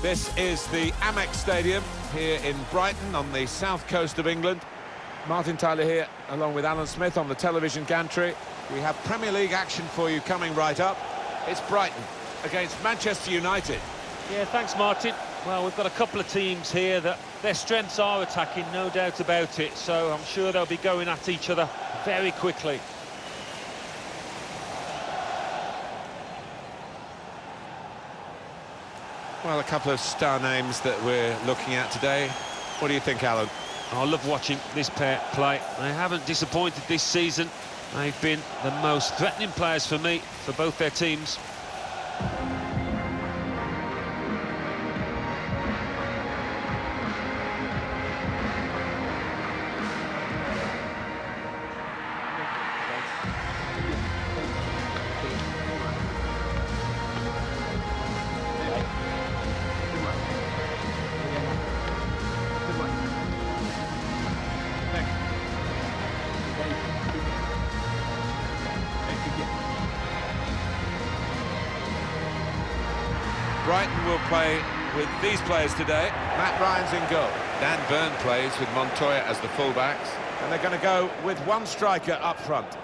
This is the Amex Stadium here in Brighton on the south coast of England. Martin Tyler here, along with Alan Smith on the television gantry. We have Premier League action for you coming right up. It's Brighton against Manchester United. Yeah, thanks, Martin. Well, we've got a couple of teams here that their strengths are attacking, no doubt about it. So I'm sure they'll be going at each other very quickly. Well, a couple of star names that we're looking at today. What do you think, Alan? I love watching this pair play. They haven't disappointed this season. They've been the most threatening players for me, for both their teams. Brighton will play with these players today. Matt Ryan's in goal. Dan Burn plays with Montoya as the fullbacks. And they're going to go with one striker up front.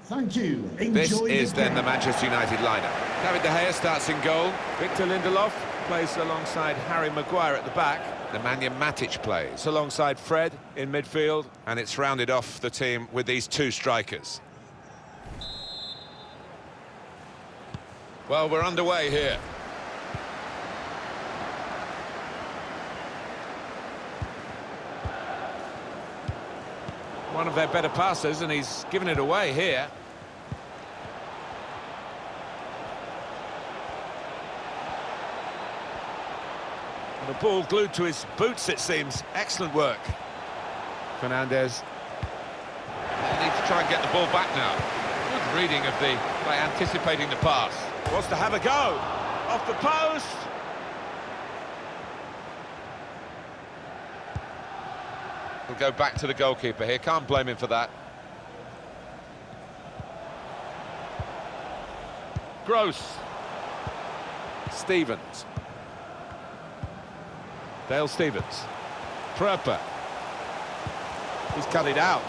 Thank you. This is then the Manchester United lineup. David De Gea starts in goal. Victor Lindelof plays alongside Harry Maguire at the back. Nemanja Matic plays alongside Fred in midfield. And it's rounded off the team with these two strikers. Well, we're underway here. One of their better passes, and he's given it away here. The ball glued to his boots, it seems. Excellent work. Fernandez. They need to try and get the ball back now. Good reading of the by anticipating the pass. Wants to have a go. Off the post. We'll go back to the goalkeeper here. Can't blame him for that. Groß. Stevens. Dale Stevens. Pröper. He's cut it out.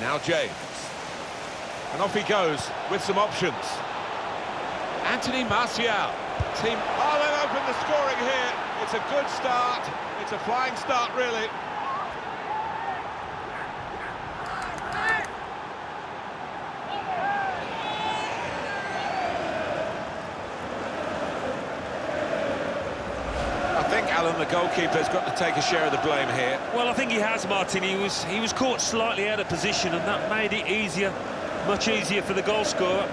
Now James. And off he goes with some options. Anthony Martial. Team. Oh, they've opened the scoring here. It's a good start. It's a flying start, really. I think, Alan, the goalkeeper's got to take a share of the blame here. Well, I think he has, Martin. He was caught slightly out of position, and that made it easier, much easier for the goal scorer.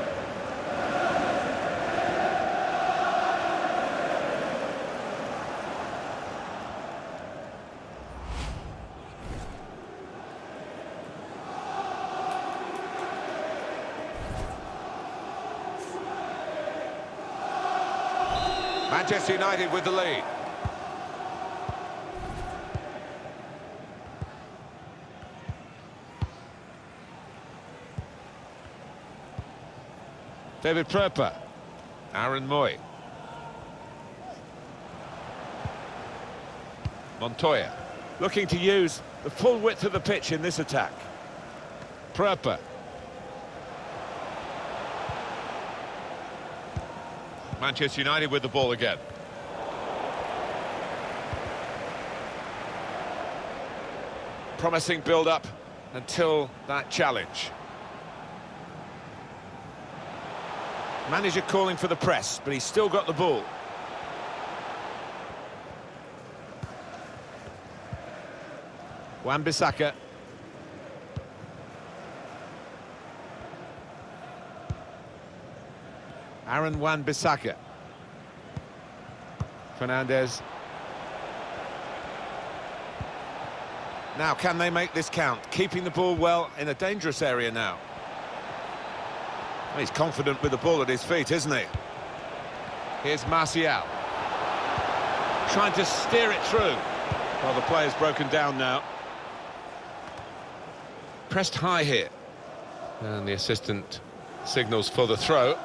Manchester United with the lead. David Pröper. Aaron Moy. Montoya. Looking to use the full width of the pitch in this attack. Pröper. Manchester United with the ball again. Promising build-up until that challenge. Manager calling for the press, but he's still got the ball. Wan-Bissaka. Aaron Wan-Bissaka. Fernandez. Now, can they make this count? Keeping the ball well in a dangerous area now. He's confident with the ball at his feet, isn't he? Here's Martial. Trying to steer it through. Well, the player's broken down now. Pressed high here. And the assistant signals for the throw.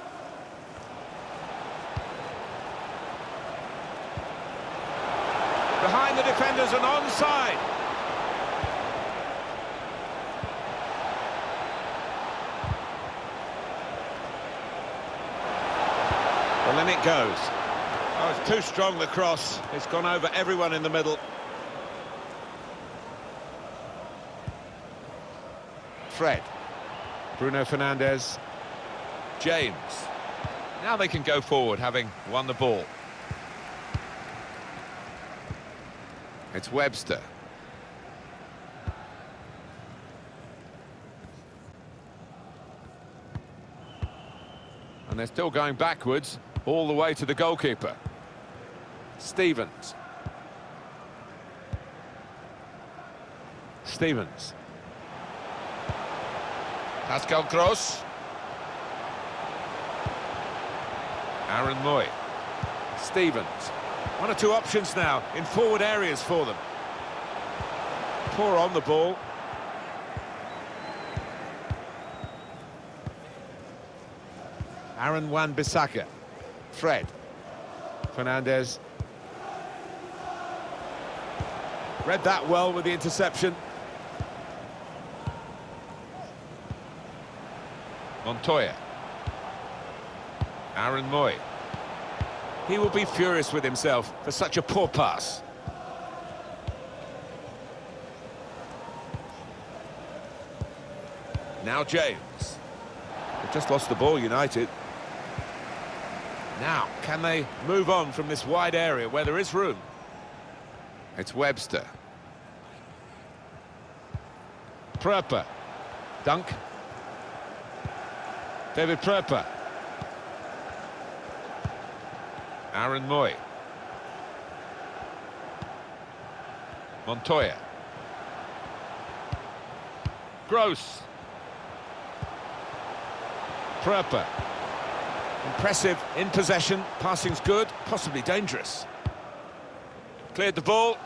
Behind the defenders and onside. Well, then it goes. Oh, it's too strong, the cross. It's gone over everyone in the middle. Fred. Bruno Fernandes. James. Now they can go forward, having won the ball. It's Webster. And they're still going backwards, all the way to the goalkeeper. Stevens. Stevens. Pascal Groß. Aaron Moy. Stevens. One or two options now in forward areas for them. Poor on the ball. Aaron Wan-Bissaka. Fred. Fernandes. Read that well with the interception. Montoya. Aaron Moy. He will be furious with himself for such a poor pass. Now James. They've just lost the ball, United. Now, can they move on from this wide area where there is room? It's Webster. Pröper. Dunk. David Pröper. Aaron Moy. Montoya. Groß. Pröper. Impressive in possession, passing's good, possibly dangerous. Cleared the ball.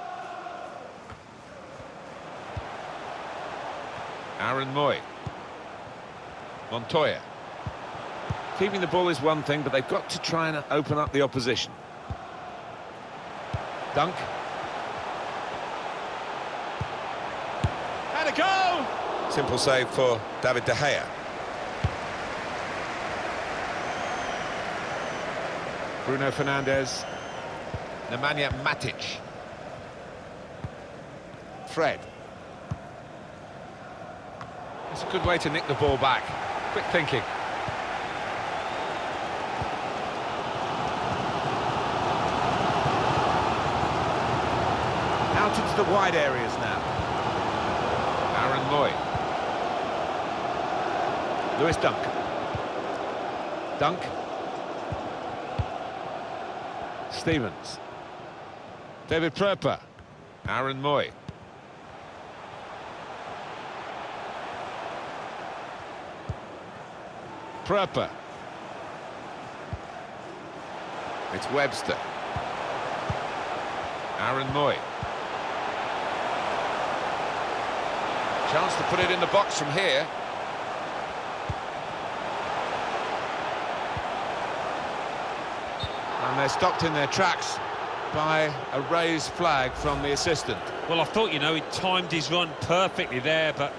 Aaron Moy. Montoya. Keeping the ball is one thing, but they've got to try and open up the opposition. Dunk. And a goal! Simple save for David De Gea. Bruno Fernandes. Nemanja Matic. Fred. It's a good way to nick the ball back. Quick thinking. Out into the wide areas now. Aaron Moy. Lewis Dunk. Dunk. Stevens. David Pröper. Aaron Moy. Pröper. It's Webster. Aaron Moy. Chance to put it in the box from here. And they're stopped in their tracks by a raised flag from the assistant. Well, I thought, you know, he timed his run perfectly there, but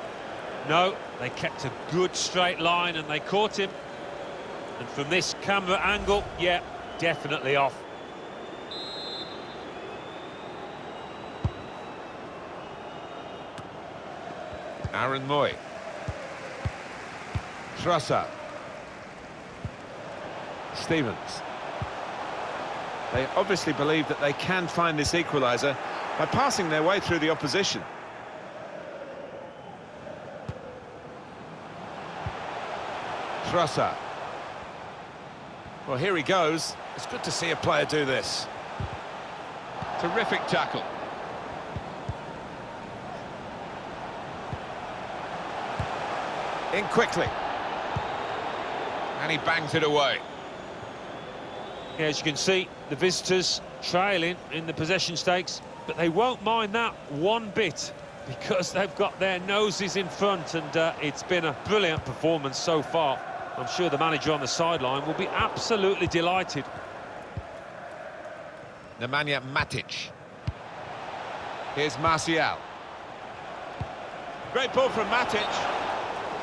no, they kept a good straight line and they caught him. And from this camera angle, yeah, definitely off. Aaron Moy. Trossard. Stevens. They obviously believe that they can find this equaliser by passing their way through the opposition. Trossard. Well, here he goes. It's good to see a player do this. Terrific tackle. In quickly. And he bangs it away. Yeah, as you can see, the visitors trailing in the possession stakes, but they won't mind that one bit because they've got their noses in front, and it's been a brilliant performance so far. I'm sure the manager on the sideline will be absolutely delighted. Nemanja Matic. Here's Martial. Great ball from Matic.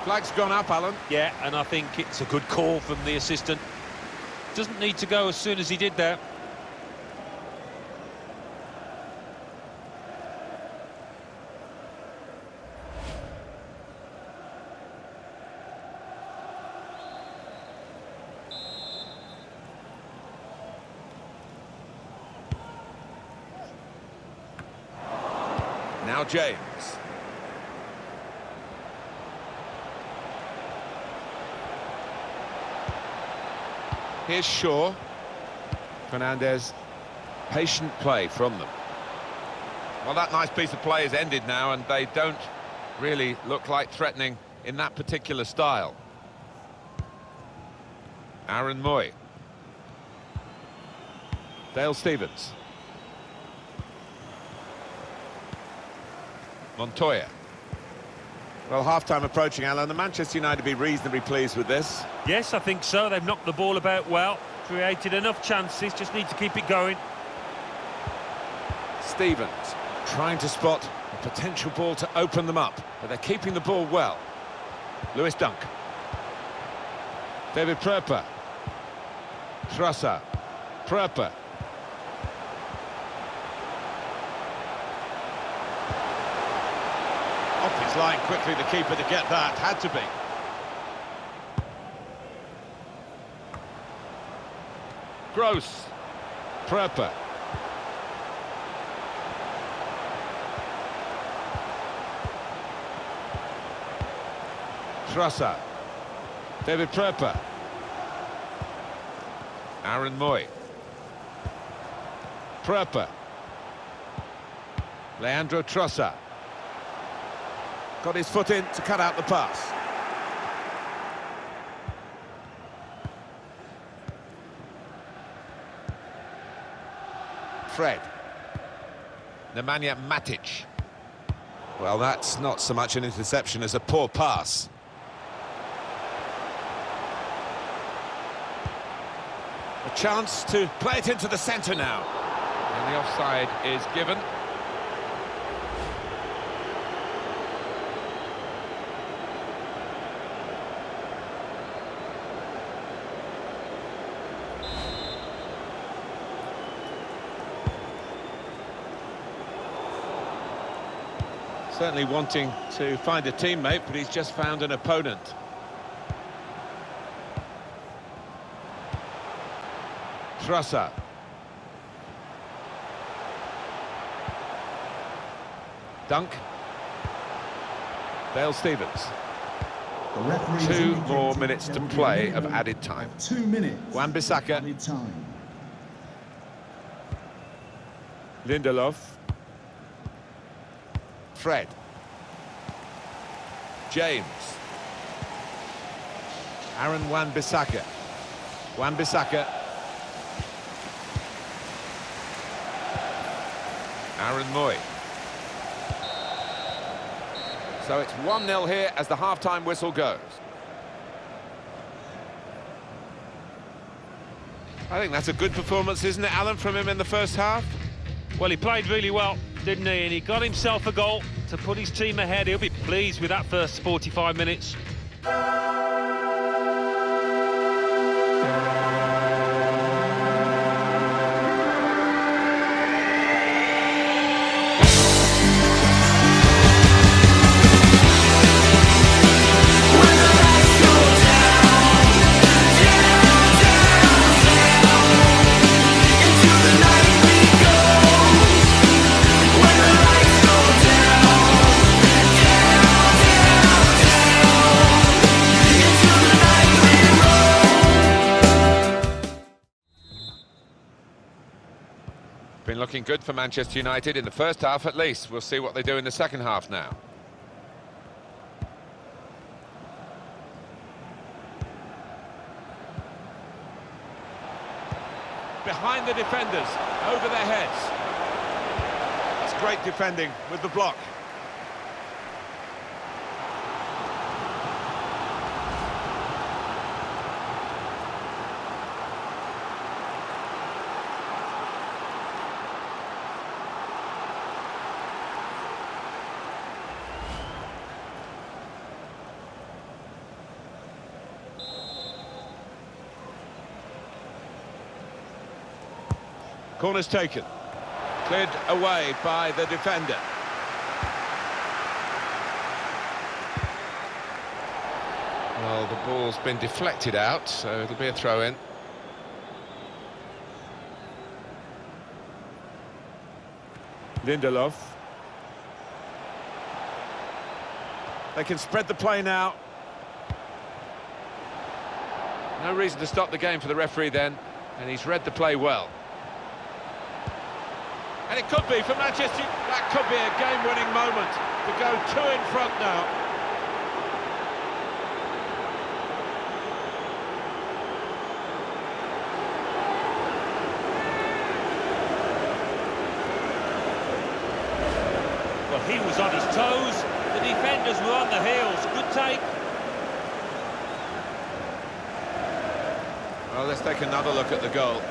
Flag's gone up, Alan. Yeah, and I think it's a good call from the assistant. Doesn't need to go as soon as he did there. Now James. Here's Shaw. Fernandez. Patient play from them. Well, that nice piece of play has ended now, and they don't really look like threatening in that particular style. Aaron Moy. Dale Stephens. Montoya. Well, half-time approaching, Alan. The Manchester United be reasonably pleased with this. Yes, I think so. They've knocked the ball about well, created enough chances, just need to keep it going. Stephens trying to spot a potential ball to open them up, but they're keeping the ball well. Lewis Dunk. David Pröper. Trossard. Pröper. Off his line quickly, the keeper to get that. Had to be. Groß. Pröper. Trossard. David Pröper. Aaron Moy. Pröper. Leandro Trossard. Got his foot in to cut out the pass. Fred. Nemanja Matic. Well, that's not so much an interception as a poor pass. A chance to play it into the centre now. And the offside is given. Certainly wanting to find a teammate, but he's just found an opponent. Trossard. Dunk. Dale Stephens. 2 more minutes to play of added time. 2 minutes. Wan-Bissaka. Added time. Lindelof. Fred. James. Aaron Wan-Bissaka. Wan-Bissaka. Aaron Moy. So it's 1-0 here as the half-time whistle goes. I think that's a good performance, isn't it, Alan, from him in the first half? Well, he played really well, didn't he? And he got himself a goal to put his team ahead. He'll be pleased with that first 45 minutes. Been looking good for Manchester United in the first half at least. We'll see what they do in the second half now. behind the defenders, over their heads. That's great defending with the block. Corner's taken. Cleared away by the defender. Well, the ball's been deflected out, so it'll be a throw-in. Lindelof. They can spread the play now. No reason to stop the game for the referee then, and he's read the play well. And it could be for Manchester, that could be a game-winning moment to go 2 in front now. Well, he was on his toes, the defenders were on the heels. Good take. Well, let's take another look at the goal.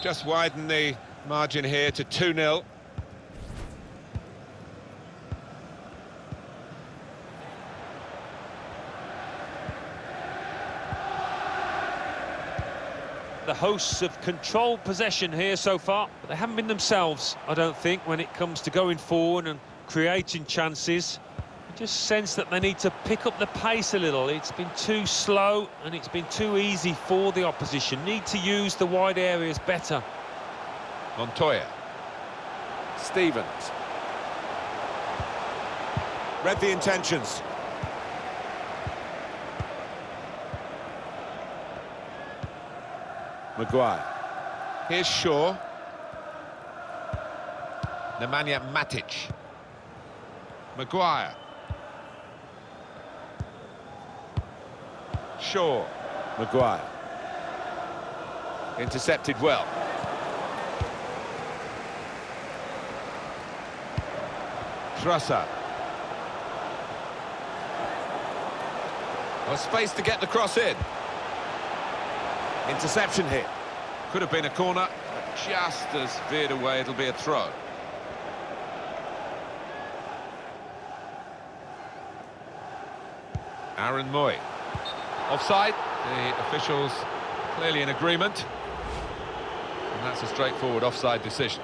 Just widen the margin here to 2-0. The hosts have controlled possession here so far, but they haven't been themselves, I don't think, when it comes to going forward and creating chances. I just sense that they need to pick up the pace a little. It's been too slow and it's been too easy for the opposition. Need to use the wide areas better. Montoya. Stevens. Read the intentions. Maguire. Here's Shaw. Nemanja Matic. Maguire. Shaw. Maguire. Intercepted well. Trossard. Well, space to get the cross in. Interception here. Could have been a corner, but just as veered away, it'll be a throw. Aaron Moy. Offside. The officials clearly in agreement. And that's a straightforward offside decision.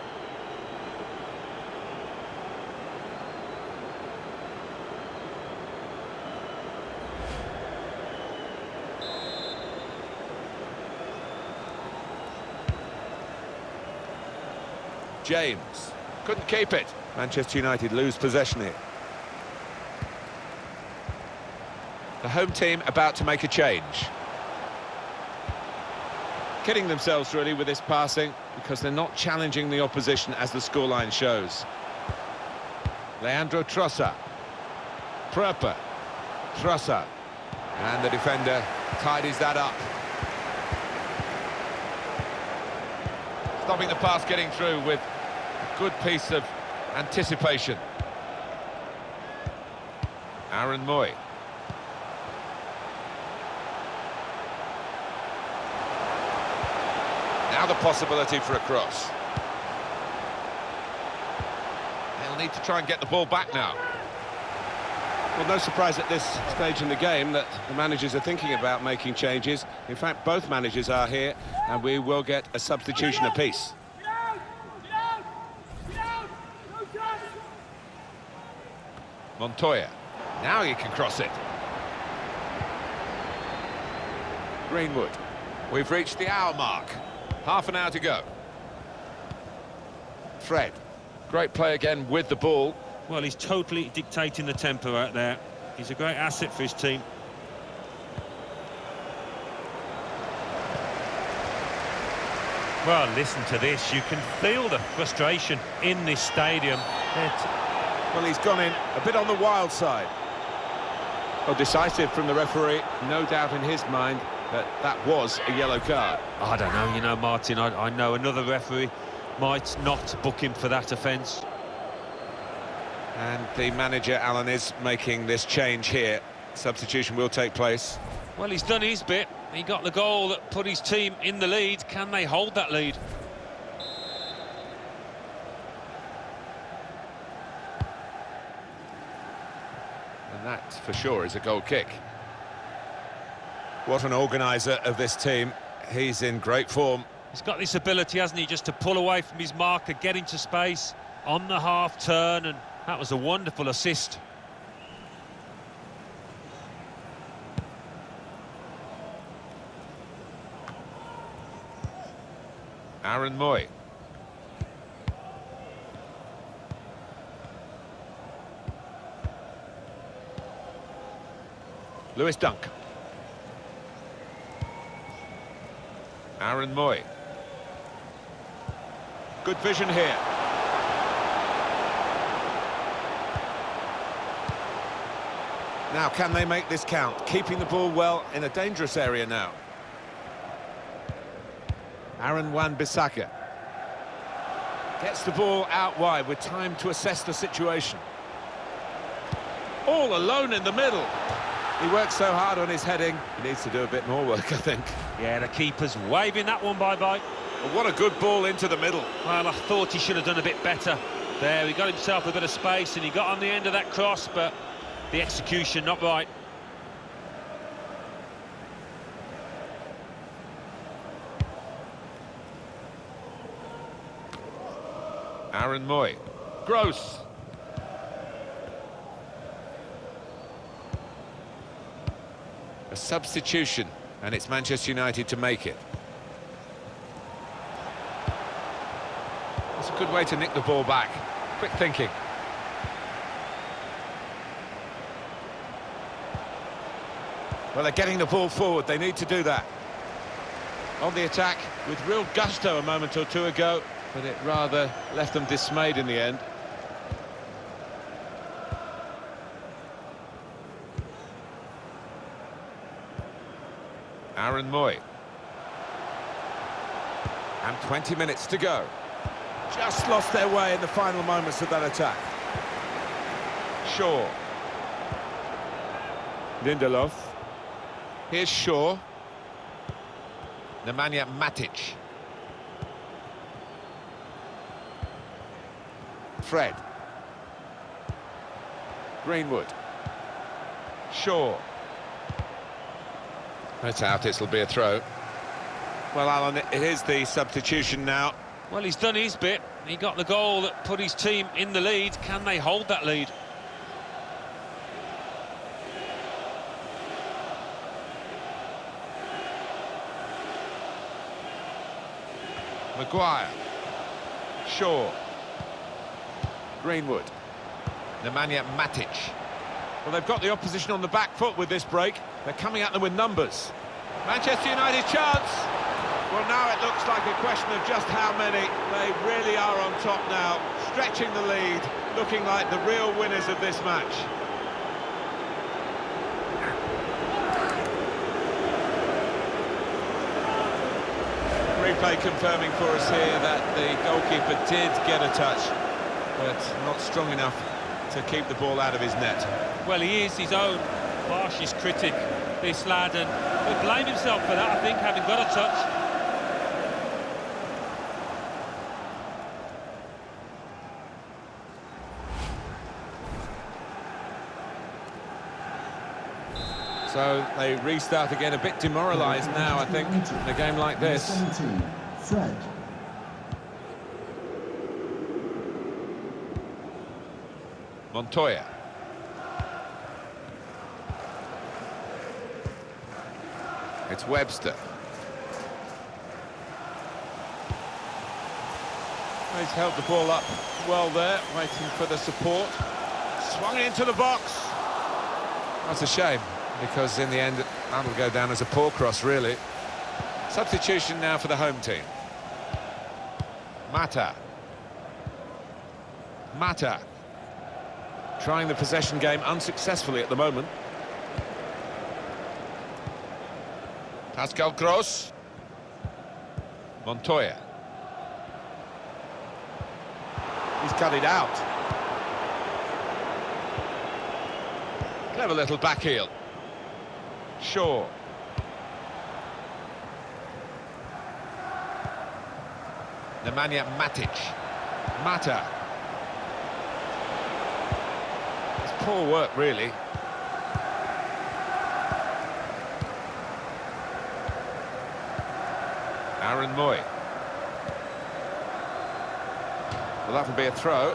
James couldn't keep it. Manchester United lose possession here. The home team about to make a change. Kidding themselves really with this passing because they're not challenging the opposition as the scoreline shows. Leandro Trossard. Pröper. Trossard. And the defender tidies that up. Stopping the pass getting through with a good piece of anticipation. Aaron Moy. Now the possibility for a cross. They'll need to try and get the ball back now. Well, no surprise at this stage in the game that the managers are thinking about making changes. In fact, both managers are here, and we will get a substitution apiece. Montoya. Now he can cross it. Greenwood. We've reached the hour mark. Half an hour to go. Fred. Great play again with the ball. Well, he's totally dictating the tempo out there. He's a great asset for his team. Well, listen to this. You can feel the frustration in this stadium. Well, he's gone in a bit on the wild side. Well, decisive from the referee. No doubt in his mind that that was a yellow card. I don't know, you know, Martin, I know another referee might not book him for that offence. And the manager, Alan, is making this change here. Substitution will take place. Well, he's done his bit. He got the goal that put his team in the lead. Can they hold that lead? And that, for sure, is a goal kick. What an organiser of this team. He's in great form. He's got this ability, hasn't he, just to pull away from his marker, get into space on the half turn, and that was a wonderful assist. Aaron Moy. Lewis Dunk. Aaron Moy. Good vision here. Now, can they make this count? Keeping the ball well in a dangerous area now. Aaron Wan-Bissaka gets the ball out wide with time to assess the situation. All alone in the middle. He works so hard on his heading. He needs to do a bit more work, I think. Yeah, the keeper's waving that one bye-bye. But what a good ball into the middle. Well, I thought he should have done a bit better there. He got himself a bit of space and he got on the end of that cross, but the execution not right. Aaron Moy. Groß. A substitution, and it's Manchester United to make it. It's a good way to nick the ball back. Quick thinking. Well, they're getting the ball forward. They need to do that. On the attack with real gusto a moment or two ago, but it rather left them dismayed in the end. Aaron Moy. And 20 minutes to go. Just lost their way in the final moments of that attack. Shaw. Lindelof. Here's Shaw. Nemanja Matic. Fred. Greenwood. Shaw. It's out, it'll be a throw. Well, Alan, it is the substitution now. Well, he's done his bit. He got the goal that put his team in the lead. Can they hold that lead? Maguire. Shaw. Greenwood. Nemanja Matic. Well, they've got the opposition on the back foot with this break. They're coming at them with numbers. Manchester United chance. Well, now it looks like a question of just how many. They really are on top now, stretching the lead, looking like the real winners of this match. Replay confirming for us here that the goalkeeper did get a touch, but not strong enough to keep the ball out of his net. Well, he is his own harshest critic, this lad, and he'll blame himself for that, I think, having got a touch. So they restart again, a bit demoralised now, I think, in a game like this. 17, Fred. Montoya. It's Webster. He's held the ball up well there, waiting for the support. Swung it into the box. That's a shame, because in the end, that'll go down as a poor cross, really. Substitution now for the home team. Mata. Mata. Trying the possession game unsuccessfully at the moment. Pascal Groß. Montoya. He's cut it out. Clever little back heel. Shaw. Nemanja Matic. Mata. It's poor work, really. Aaron Moy. Well, that would be a throw.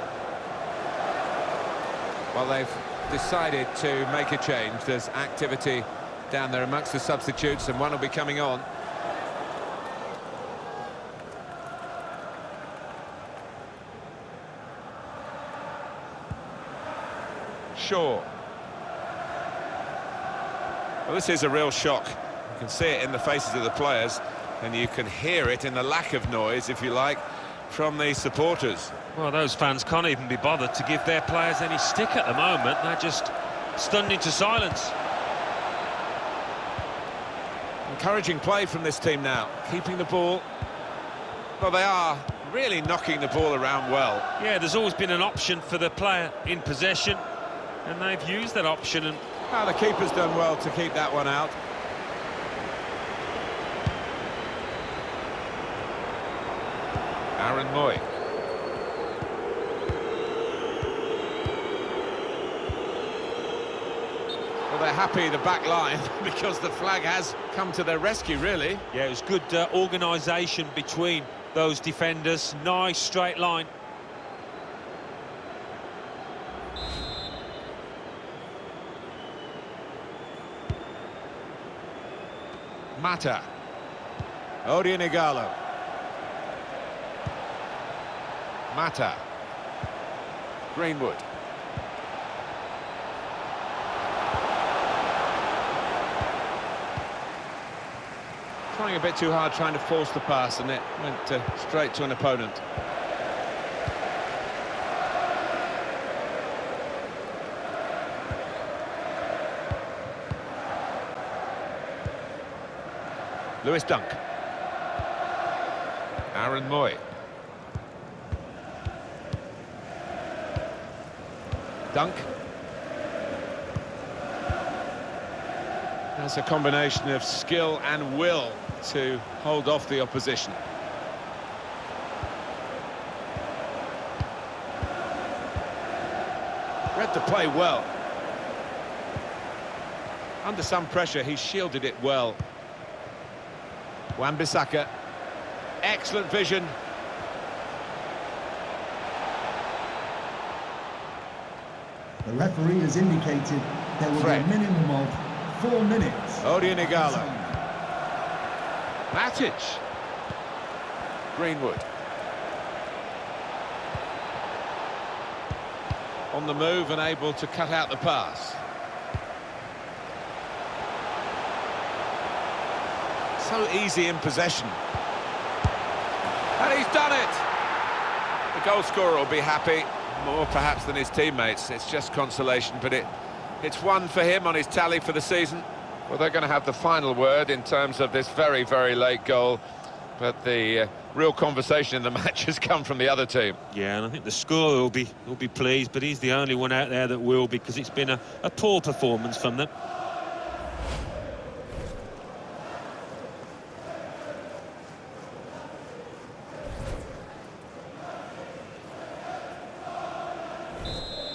Well, they've decided to make a change. There's activity down there amongst the substitutes, and one will be coming on. Shaw. Well, this is a real shock. You can see it in the faces of the players, and you can hear it in the lack of noise, if you like, from the supporters. Well, those fans can't even be bothered to give their players any stick at the moment. They're just stunned into silence. Encouraging play from this team now, keeping the ball. Well, they are really knocking the ball around well. Yeah, there's always been an option for the player in possession, and they've used that option. And well, the keeper's done well to keep that one out. Aaron Moy. Well, they're happy, the back line, because the flag has come to their rescue, really. yeah, it was good organisation between those defenders. Nice straight line. Mata. Odianigalo. Mata. Greenwood. Trying a bit too hard, trying to force the pass, and it went straight to an opponent. Lewis Dunk. Aaron Moy. Dunk. That's a combination of skill and will to hold off the opposition. Read the play well. Under some pressure, he shielded it well. Wan-Bissaka. Excellent vision. The referee has indicated there will be a minimum of 4 minutes. Odianigalo. Matic. Greenwood. On the move and able to cut out the pass. So easy in possession. And he's done it! The goal scorer will be happy, more perhaps than his teammates. It's just consolation, but it's one for him on his tally for the season. Well, they're going to have the final word in terms of this very, very late goal, but the real conversation in the match has come from the other team. Yeah, and I think the scorer will be pleased, but he's the only one out there that will, because it's been a poor performance from them.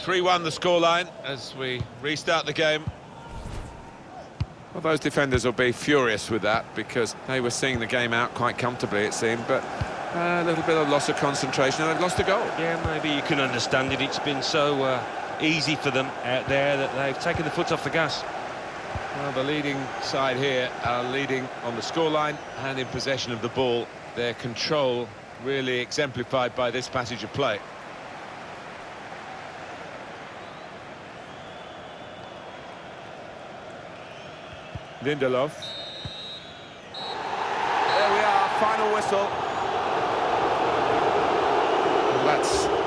(3-1) the scoreline as we restart the game. Well, those defenders will be furious with that, because they were seeing the game out quite comfortably, it seemed, but a little bit of loss of concentration, and they've lost a goal. Yeah, maybe you can understand it. It's been so easy for them out there that they've taken the foot off the gas. Well, the leading side here are leading on the scoreline and in possession of the ball. Their control really exemplified by this passage of play. Lindelof. There we are, final whistle.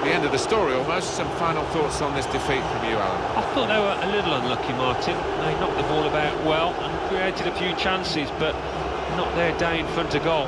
the end of the story almost. Some final thoughts on this defeat from you, Alan? I thought they were a little unlucky, Martin. They knocked the ball about well and created a few chances, but not their day in front of goal.